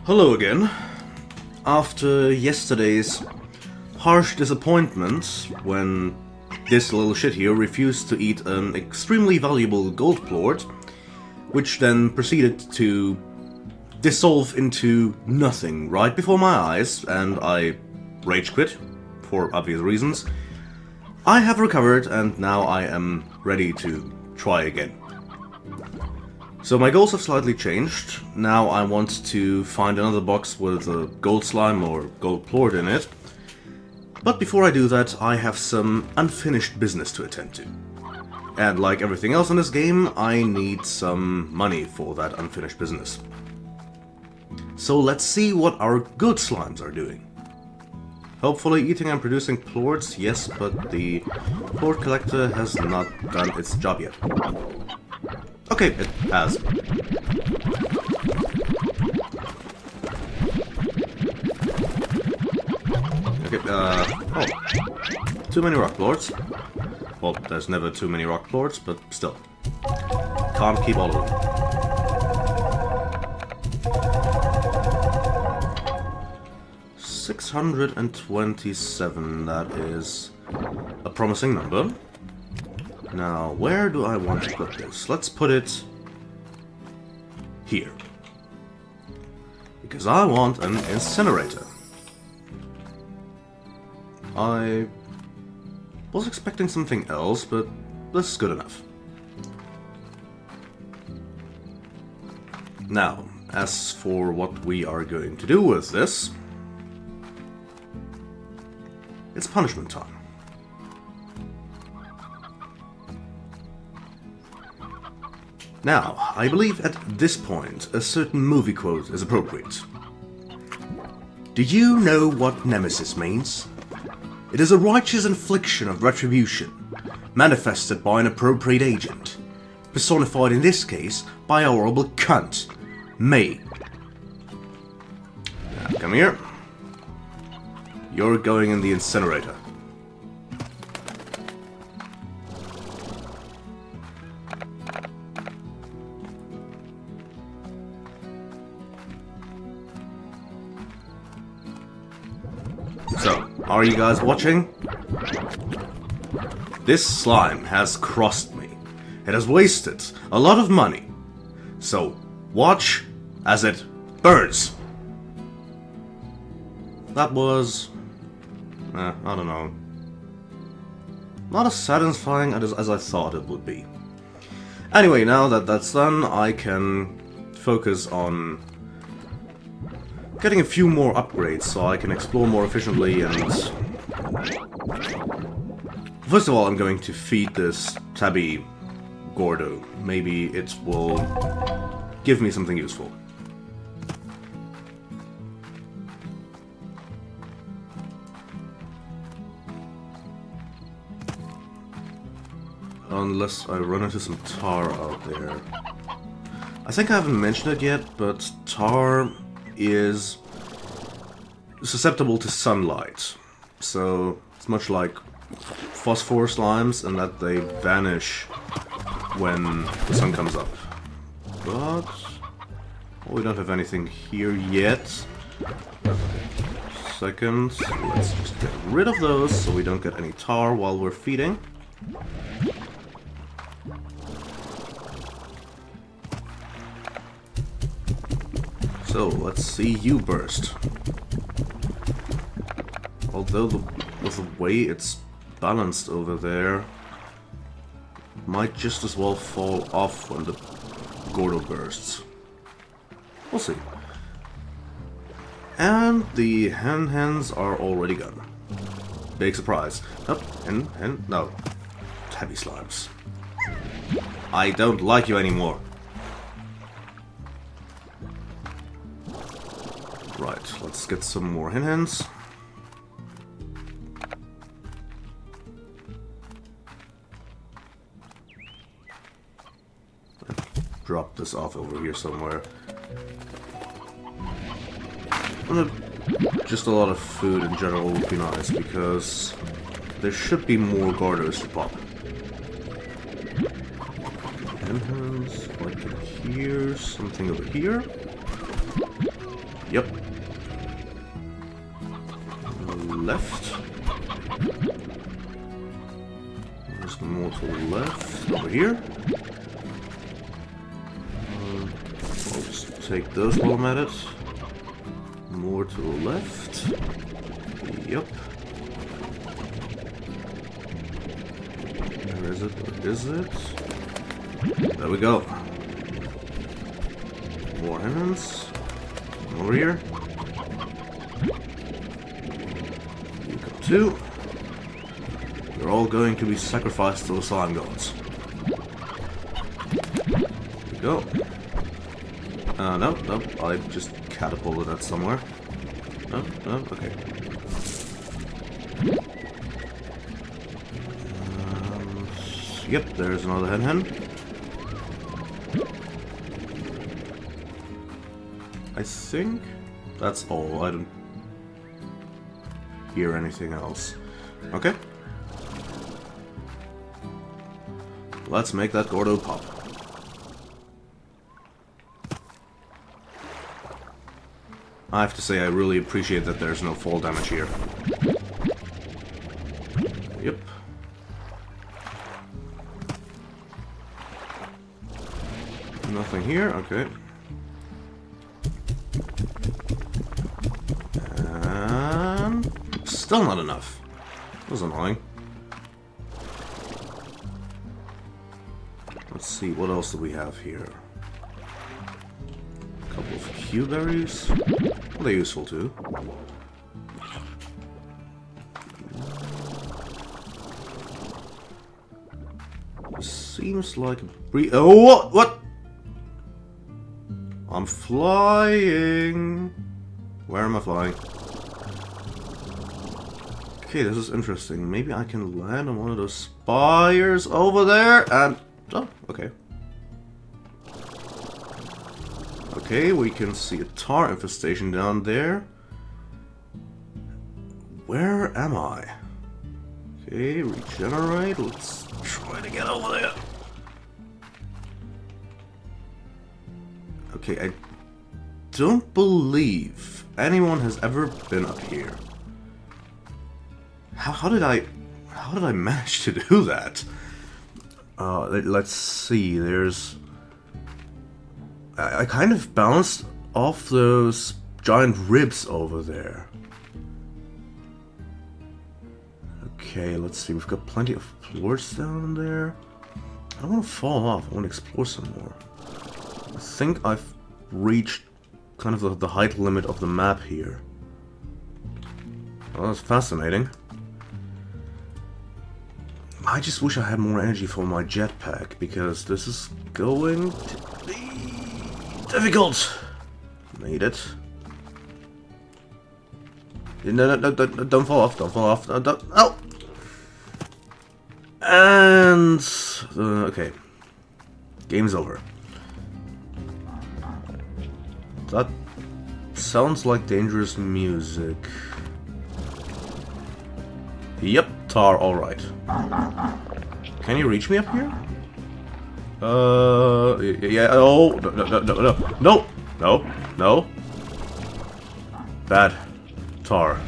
Hello again. After yesterday's harsh disappointment when this little shit here refused to eat an extremely valuable gold plort, which then proceeded to dissolve into nothing right before my eyes, and I rage quit, for obvious reasons, I have recovered and now I am ready to try again. So my goals have slightly changed. Now I want to find another box with a gold slime or gold plort in it. But before I do that, I have some unfinished business to attend to. And like everything else in this game, I need some money for that unfinished business. So let's see what our good slimes are doing. Hopefully eating and producing plorts, yes, but the plort collector has not done its job yet. Okay, it has. Okay, oh. Too many rock plorts. Well, there's never too many rock plorts, but still. Can't keep all of them. $627, that is a promising number. Now, where do I want to put this? Let's put it here. Because I want an incinerator. I was expecting something else, but this is good enough. Now, as for what we are going to do with this, it's punishment time. Now, I believe at this point a certain movie quote is appropriate. Do you know what Nemesis means? It is a righteous infliction of retribution, manifested by an appropriate agent, personified in this case by a horrible cunt, me. Now, come here. You're going in the incinerator. So, are you guys watching? This slime has crossed me. It has wasted a lot of money. So, watch as it burns. That was... I don't know. Not as satisfying as I thought it would be. Anyway, now that that's done, I can focus on getting a few more upgrades so I can explore more efficiently and... First of all, I'm going to feed this tabby Gordo. Maybe it will give me something useful. Unless I run into some tar out there. I think I haven't mentioned it yet, but tar is susceptible to sunlight. So it's much like phosphor slimes in that they vanish when the sun comes up. But we don't have anything here yet. Second, let's just get rid of those so we don't get any tar while we're feeding. So, let's see you burst. Although with the way it's balanced over there, it might just as well fall off when the Gordo bursts. We'll see. And the hens are already gone. Big surprise. Nope, no. Tabby slimes. I don't like you anymore. Right, let's get some more hens. Drop this off over here somewhere. Just a lot of food in general would be nice because there should be more Gordos to pop. Hens, like in here, something over here. Yep. Left. There's more to the left. Over here. I'll just take those while I'm at it. More to the left. Yep. Where is it? Where is it? There we go. More hands. Over here. You come too. You're all going to be sacrificed to the slime gods. Here we go. Nope, nope. I just catapulted that somewhere. Nope, nope, okay. Yep, there's another hen. I think that's all. I don't hear anything else. Okay. Let's make that Gordo pop. I have to say I really appreciate that there's no fall damage here. Yep. Nothing here, okay. And still not enough. That was annoying. Let's see, what else do we have here? A couple of Q berries. Well, they're useful too. Seems like a oh, what? I'm flying. Where am I flying? Okay, this is interesting. Maybe I can land on one of those spires over there and... Oh, okay. Okay, we can see a tar infestation down there. Where am I? Okay, regenerate. Let's try to get over there. Okay, I don't believe anyone has ever been up here. How did I manage to do that? Let's see. There's I kind of bounced off those giant ribs over there. Okay, let's see. We've got plenty of floors down there. I don't want to fall off. I want to explore some more. I think I've reached kind of the height limit of the map here. Well, that's fascinating. I just wish I had more energy for my jetpack, because this is going to be difficult. Made it. No, don't fall off, don't fall off. No, don't, oh! And... okay. Game's over. That sounds like dangerous music. Yep, tar, alright. Can you reach me up here? Yeah, oh, no. Bad. Tar.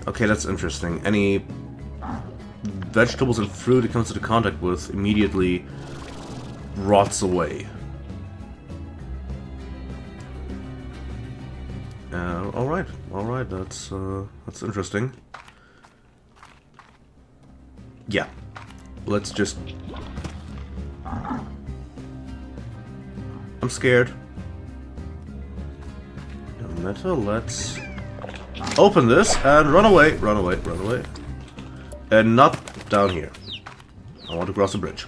Okay, that's interesting. Any vegetables and fruit it comes into contact with immediately rots away. Alright, that's interesting. Yeah, let's just... I'm scared. No matter, let's open this and run away. And not down here. I want to cross the bridge.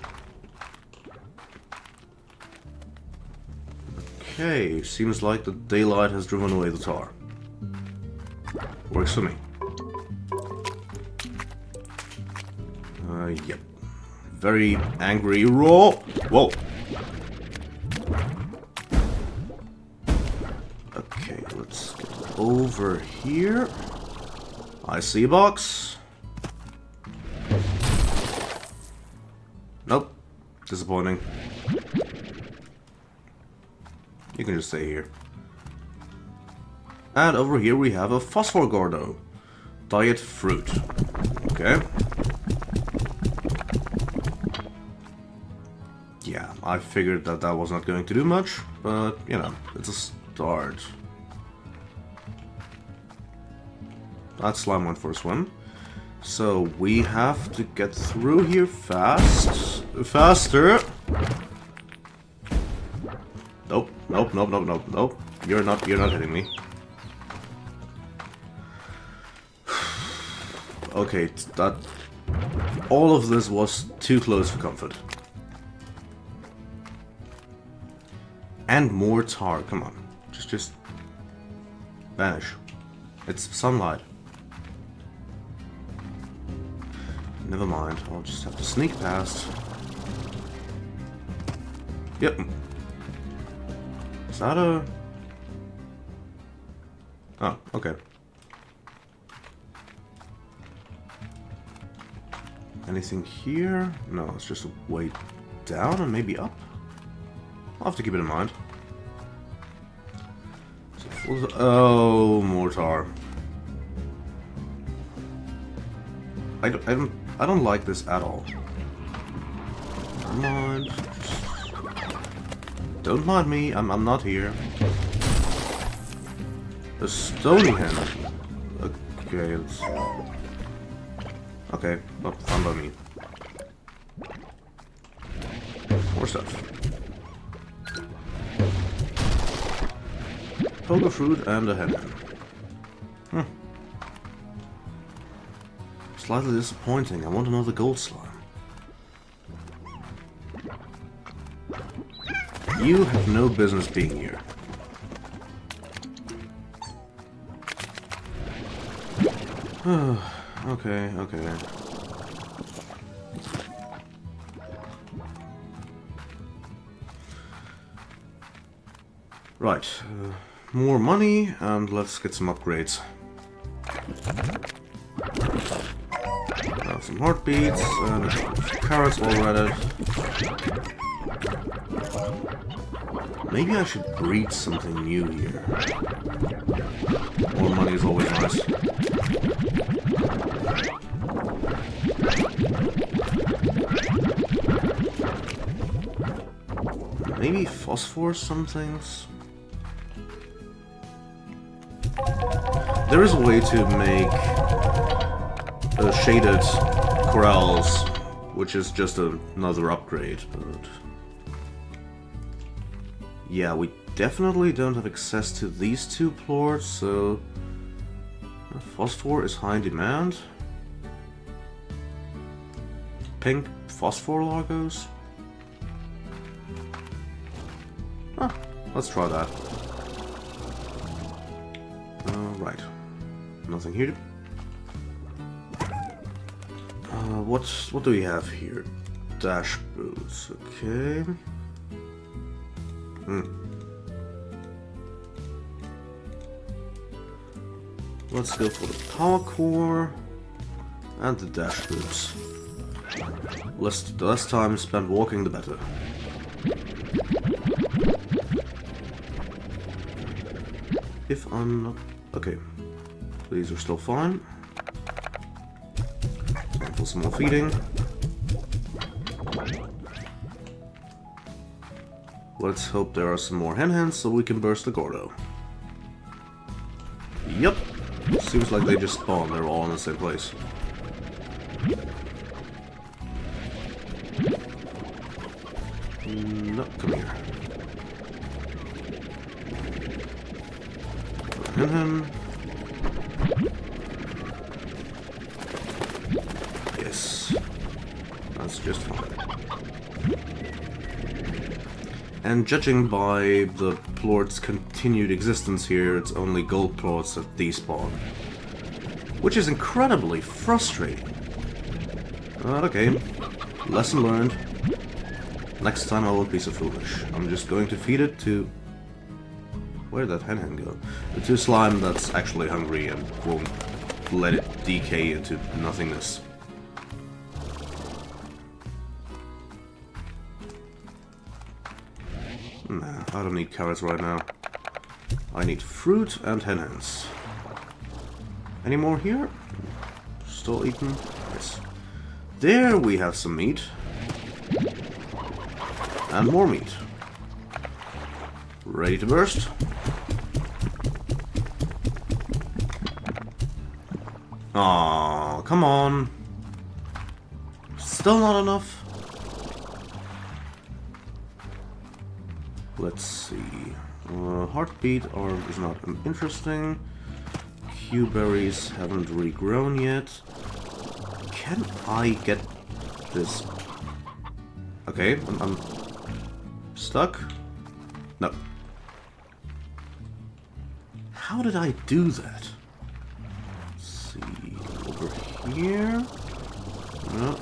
Okay, seems like the daylight has driven away the tar. Works for me. Yep. Very angry roar. Whoa. Okay, let's get over here. I see a box. Nope. Disappointing. You can just stay here. And over here we have a phosphor gordo. Diet fruit. Okay. Yeah, I figured that that was not going to do much, but, you know, it's a start. That slime went for a swim. So, we have to get through here fast. Faster! Nope, nope, nope, nope, nope, nope. You're not hitting me. Okay, that... all of this was too close for comfort. And more tar, come on. Just... vanish. It's sunlight. Never mind, I'll just have to sneak past. Yep. Is that a... oh, okay. Anything here? No, it's just a way down and maybe up? I'll have to keep it in mind. So, oh, mortar. I don't like this at all. Come on. Don't mind me. I'm not here. A stony hand. Okay, it's... okay, well, fine by me. More stuff. Pogo fruit and a hen. Slightly disappointing. I want another gold slime. You have no business being here. Okay, okay. Right. More money, and let's get some upgrades. Some heartbeats, and carrots already. Maybe I should breed something new here. More money is always nice. Maybe phosphor some things? There is a way to make shaded corrals, which is just another upgrade, but... yeah, we definitely don't have access to these two plorts, so... phosphor is high in demand. Pink phosphor largos? Ah, let's try that. Right. Nothing here. What do we have here? Dash boots, okay. Let's go for the power core and the dash boots. Less time spent walking, the better. If I'm not... okay. These are still fine. For some more feeding. Let's hope there are some more hen-hens so we can burst the Gordo. Yep. Seems like they just spawned. They're all in the same place. No, come here. Hen-hen. Yes. That's just fine. And judging by the plort's continued existence here, it's only gold plorts that despawn. Which is incredibly frustrating. But okay, lesson learned. Next time I won't be so foolish. I'm just going to feed it to... where'd that hen go? To slime that's actually hungry and won't let it decay into nothingness. Nah, I don't need carrots right now. I need fruit and hens. Any more here? Still eating? Yes. There we have some meat. And more meat. Ready to burst? Aw, come on. Still not enough? Let's see. Heartbeat is not interesting. Q berries haven't regrown yet. Can I get this? Okay, I'm stuck. No. How did I do that? Let's see. Over here. No.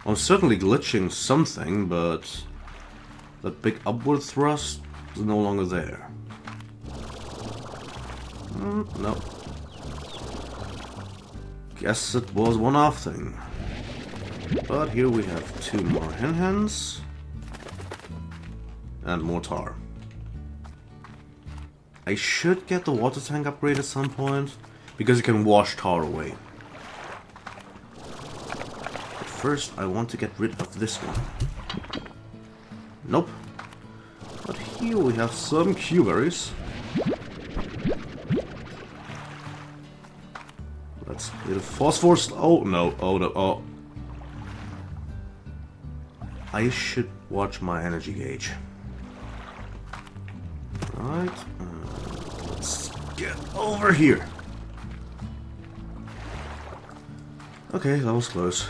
I'm certainly glitching something, but that big upward thrust is no longer there. No. Guess it was one-off thing. But here we have 2 more hens. And more tar. I should get the water tank upgrade at some point, because it can wash tar away. But first I want to get rid of this one. Nope. But here we have some Q-berries. Let's get a phosphorus. Oh no, oh no, oh. I should watch my energy gauge. Right, let's get over here. Okay, that was close.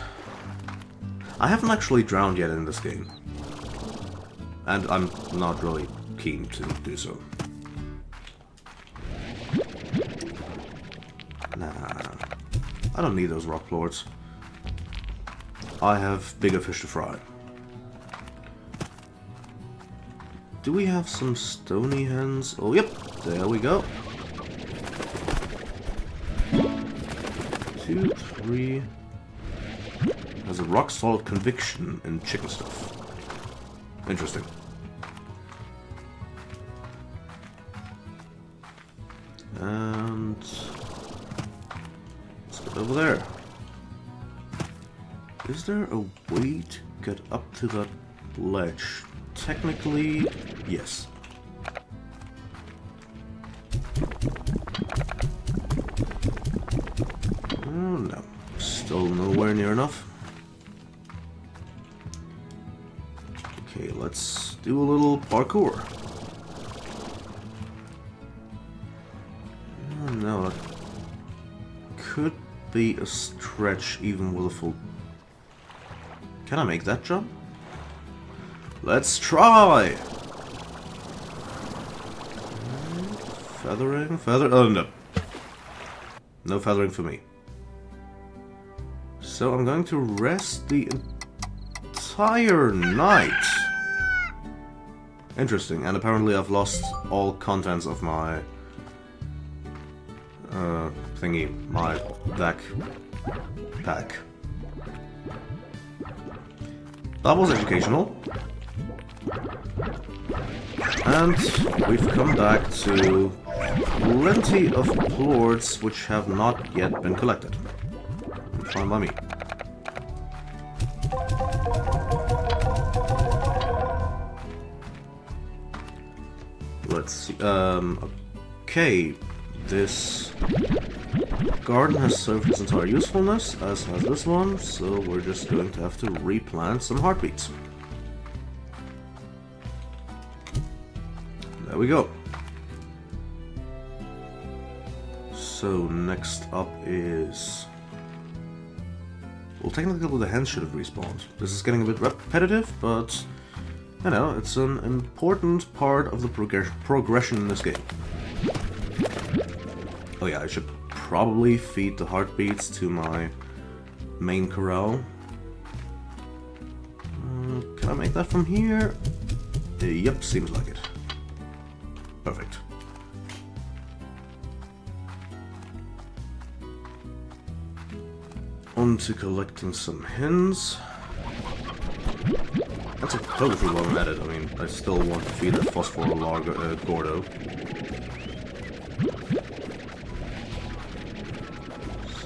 I haven't actually drowned yet in this game. And I'm not really keen to do so. Nah, I don't need those rock lords. I have bigger fish to fry. Do we have some stony hens? Oh, yep, there we go. 2, 3. Has a rock solid conviction in chicken stuff. Interesting. And let's get over there. Is there a way to get up to that ledge? Technically, yes. Oh no, still nowhere near enough. Okay, let's do a little parkour. Oh no, that could be a stretch even with a full... Can I make that jump? Let's try! Feathering? Oh no. No feathering for me. So I'm going to rest the entire night. Interesting, and apparently I've lost all contents of my thingy, my backpack. That was educational. And we've come back to plenty of plorts which have not yet been collected. Fine by me. Let's see. Okay, this garden has served its entire usefulness, as has this one, so we're just going to have to replant some heartbeats. There we go. So next up is... Well, technically the hens should have respawned. This is getting a bit repetitive, but... You know, it's an important part of the progression in this game. Oh yeah, I should probably feed the heartbeats to my main corral. Can I make that from here? Yep, seems like it. Perfect. On to collecting some hens. That's a total fruit while I'm at it. I mean, I still want to feed that phosphor Gordo.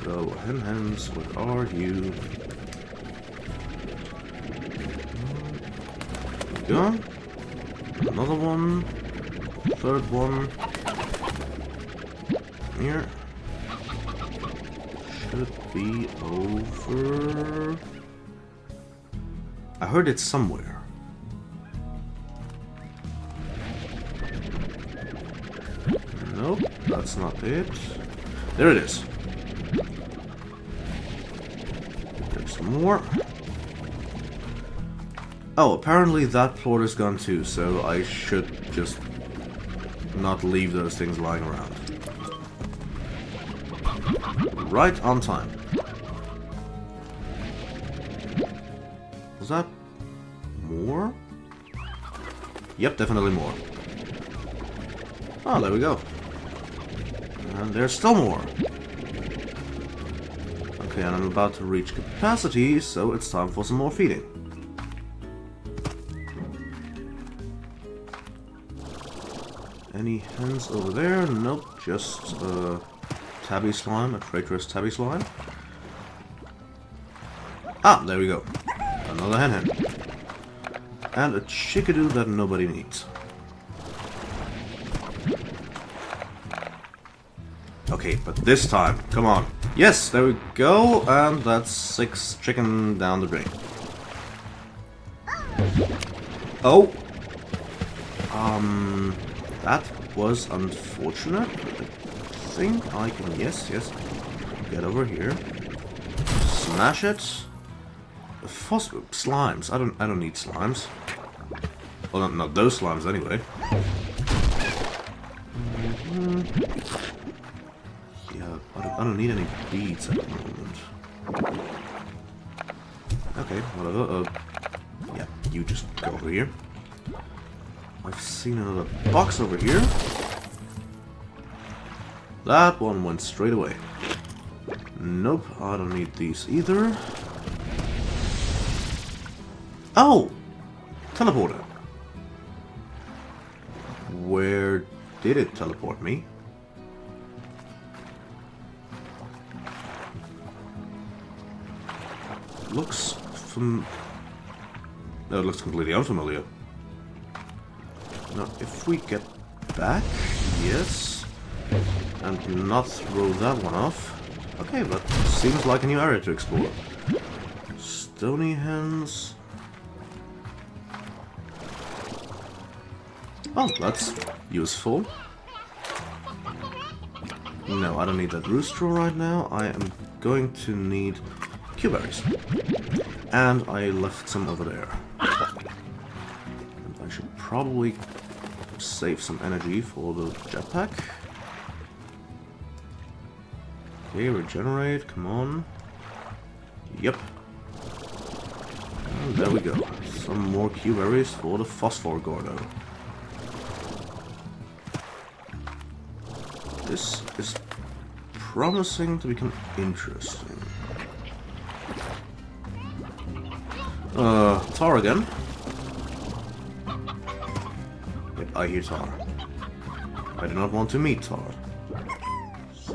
So, hens, what are you? There we go. Another one. Third one. Here. Should be over... I heard it somewhere. Nope, that's not it. There it is. There's some more. Oh, apparently that plort is gone too, so I should just not leave those things lying around. Right on time. Was that more? Yep, definitely more. Oh, there we go. And there's still more. Okay, and I'm about to reach capacity, so it's time for some more feeding. Any hens over there? Nope, just tabby slime, a traitorous tabby slime. Ah, there we go. Another hen. And a chickadee that nobody needs. Okay, but this time, come on. Yes, there we go, and that's 6 chicken down the drain. Oh! That was unfortunate. I think I can, yes, get over here. Smash it. Slimes. I don't need slimes. Well, not those slimes anyway. Yeah, I don't need any beads at the moment. Okay, whatever. Yeah, you just go over here. I've seen another box over here. That one went straight away. Nope, I don't need these either. Oh! Teleporter. Where did it teleport me? Looks no, it looks completely unfamiliar. Now, if we get back, yes, and not throw that one off. Okay, that seems like a new area to explore. Stony hens. Oh, that's useful. No, I don't need that rooster right now. I am going to need Q-berries. And I left some over there. And I should probably save some energy for the jetpack. Okay, regenerate, come on. Yep. And there we go. Some more Q-berries for the phosphor Gordo. This is promising to become interesting. Tar again. Yep, I hear Tar. I do not want to meet Tar. So,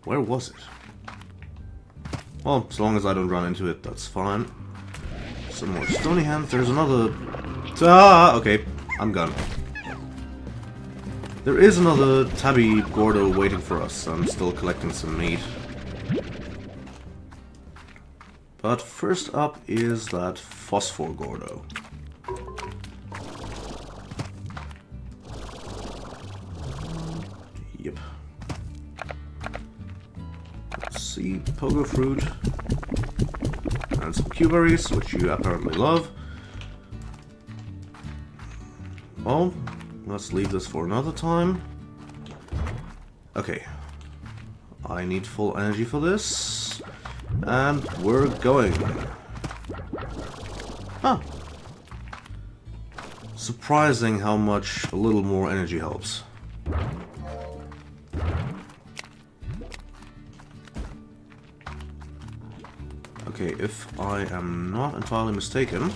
where was it? Well, as long as I don't run into it, that's fine. Some more stony hands. There's another... Ah, okay, I'm gone. There is another tabby Gordo waiting for us. I'm still collecting some meat. But first up is that phosphor Gordo. Yep. Let's see, pogo fruit. And some Q-berries, which you apparently love. Well, let's leave this for another time. Okay. I need full energy for this. And we're going. Huh. Surprising how much a little more energy helps. Okay, if I am not entirely mistaken,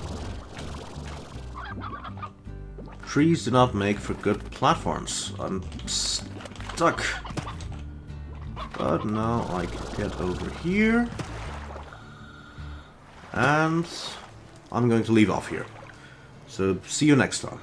trees do not make for good platforms. I'm stuck. But now I can get over here. And I'm going to leave off here. So see you next time.